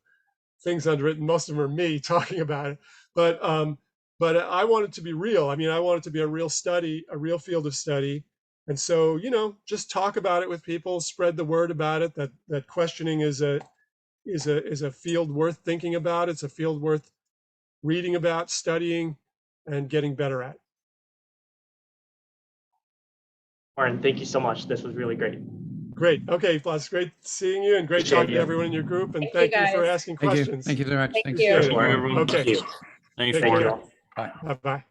things under it, and most of them are me talking about it. But I want it to be real. I mean, I want it to be a real study, a real field of study. And so, just talk about it with people, spread the word about it, that questioning is a field worth thinking about. It's a field worth reading about, studying, and getting better at. Warren, thank you so much. This was really great. Great. Okay, well, it's great seeing you, and great Appreciate talking you. to everyone in your group. And Thank thank you, you for guys. asking Thank you. questions. Thank you very much. Thank Thanks. you. Good. Warren. Okay. Thank you. Thanks, Take Thank Warren. you care. all. Bye. Bye-bye.